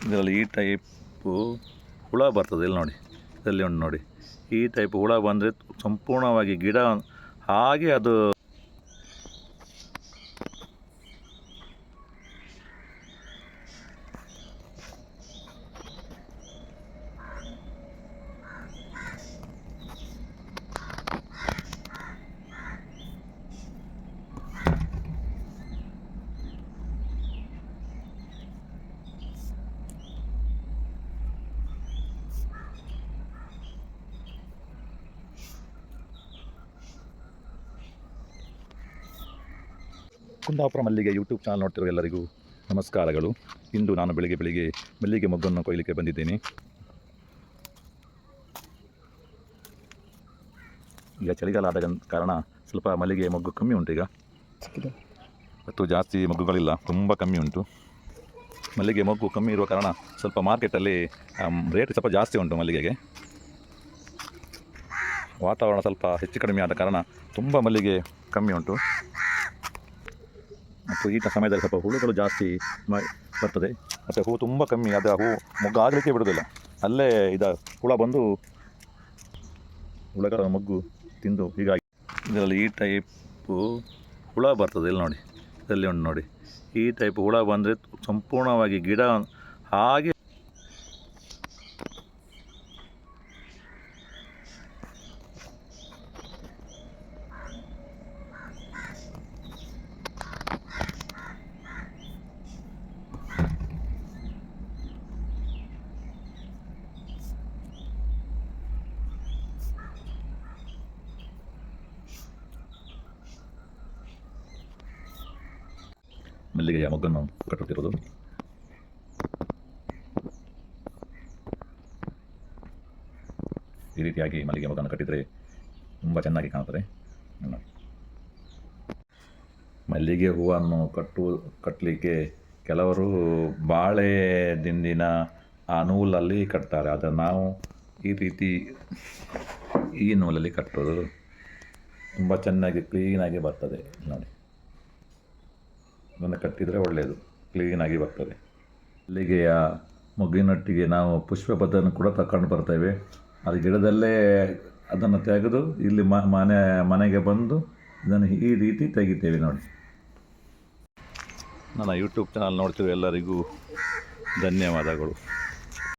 ಇದರಲ್ಲಿ ಈ ಟೈಪು ಹುಳ ಬರ್ತದೆ. ಇಲ್ಲಿ ನೋಡಿ, ಇದರಲ್ಲಿ ಉಂಟು ನೋಡಿ, ಈ ಟೈಪ್ ಹುಳ ಬಂದರೆ ಸಂಪೂರ್ಣವಾಗಿ ಗಿಡ ಹಾಗೆ ಅದು ಕುಂದಾಪುರ ಮಲ್ಲಿಗೆ ಯೂಟ್ಯೂಬ್ ಚಾನಲ್ ನೋಡ್ತಿರೋ ಎಲ್ಲರಿಗೂ ನಮಸ್ಕಾರಗಳು. ಇಂದು ನಾನು ಬೆಳಿಗ್ಗೆ ಮಲ್ಲಿಗೆ ಮೊಗ್ಗನ್ನು ಕೊಯ್ಲಿಕ್ಕೆ ಬಂದಿದ್ದೇನೆ. ಈಗ ಚಳಿಗಾಲ ಆದ ಕಾರಣ ಸ್ವಲ್ಪ ಮಲ್ಲಿಗೆ ಮೊಗ್ಗು ಕಮ್ಮಿ ಉಂಟು. ಈಗ ಮತ್ತು ಜಾಸ್ತಿ ಮೊಗ್ಗುಗಳಿಲ್ಲ, ತುಂಬ ಕಮ್ಮಿ ಉಂಟು. ಮಲ್ಲಿಗೆ ಮೊಗ್ಗು ಕಮ್ಮಿ ಇರುವ ಕಾರಣ ಸ್ವಲ್ಪ ಮಾರ್ಕೆಟಲ್ಲಿ ರೇಟ್ ಸ್ವಲ್ಪ ಜಾಸ್ತಿ ಉಂಟು ಮಲ್ಲಿಗೆಗೆ. ವಾತಾವರಣ ಸ್ವಲ್ಪ ಹೆಚ್ಚು ಕಡಿಮೆ ಆದ ಕಾರಣ ತುಂಬ ಮಲ್ಲಿಗೆ ಕಮ್ಮಿ ಉಂಟು. ಮತ್ತು ಈ ಸಮಯದಲ್ಲಿ ಸ್ವಲ್ಪ ಹುಳುಗಳು ಜಾಸ್ತಿ ಬರ್ತದೆ. ಮತ್ತು ಹೂ ತುಂಬ ಕಮ್ಮಿ, ಅದು ಹೂ ಮೊಗ್ಗು ಆಗಲಿಕ್ಕೆ ಬಿಡೋದಿಲ್ಲ. ಅಲ್ಲೇ ಹುಳ ಬಂದು ಹುಳಗಳ ಮೊಗ್ಗು ತಿಂದು ಹೀಗಾಗಿ ಇದರಲ್ಲಿ ಈ ಟೈಪು ಹುಳ ಬರ್ತದೆ. ಇಲ್ಲಿ ನೋಡಿ, ಇದರಲ್ಲಿ ಉಂಟು ನೋಡಿ, ಈ ಟೈಪ್ ಹುಳ ಬಂದರೆ ಸಂಪೂರ್ಣವಾಗಿ ಗಿಡ ಹಾಗೆ ಮಲ್ಲಿಗೆಯ ಮೊಗ್ಗನ್ನು ಕಟ್ಟುತ್ತಿರೋದು. ಈ ರೀತಿಯಾಗಿ ಮಲ್ಲಿಗೆ ಮೊಗ್ಗನ್ನು ಕಟ್ಟಿದರೆ ತುಂಬ ಚೆನ್ನಾಗಿ ಕಾಣುತ್ತದೆ. ಮಲ್ಲಿಗೆ ಹೂವನ್ನು ಕಟ್ಟಲಿಕ್ಕೆ ಕೆಲವರು ಬಾಳೆ ದಿಂಡಿನ ಆ ನೂಲಲ್ಲಿ ಕಟ್ತಾರೆ. ಅದನ್ನು ನಾವು ಈ ರೀತಿ ಈ ನೂಲಲ್ಲಿ ಕಟ್ಟೋದು ತುಂಬ ಚೆನ್ನಾಗಿ ಕ್ಲೀನಾಗಿ ಬರ್ತದೆ. ನೋಡಿ, ಅದನ್ನು ಕಟ್ಟಿದರೆ ಒಳ್ಳೆಯದು, ಕ್ಲೀನಾಗಿ ಬರ್ತದೆ. ಮಲ್ಲಿಗೆಯ ಮೊಗ್ಗಿನೊಟ್ಟಿಗೆ ನಾವು ಪುಷ್ಪಪತ್ರವನ್ನು ಕೂಡ ತಗೊಂಡು ಬರ್ತೇವೆ. ಅದು ಗಿಡದಲ್ಲೇ ಅದನ್ನು ತೆಗೆದು ಇಲ್ಲಿ ಮನೆಗೆ ಬಂದು ಇದನ್ನು ಈ ರೀತಿ ತೆಗಿತೇವೆ. ನೋಡಿ, ನನ್ನ ಯೂಟ್ಯೂಬ್ ಚಾನಲ್ ನೋಡ್ತಿರೋ ಎಲ್ಲರಿಗೂ ಧನ್ಯವಾದಗಳು.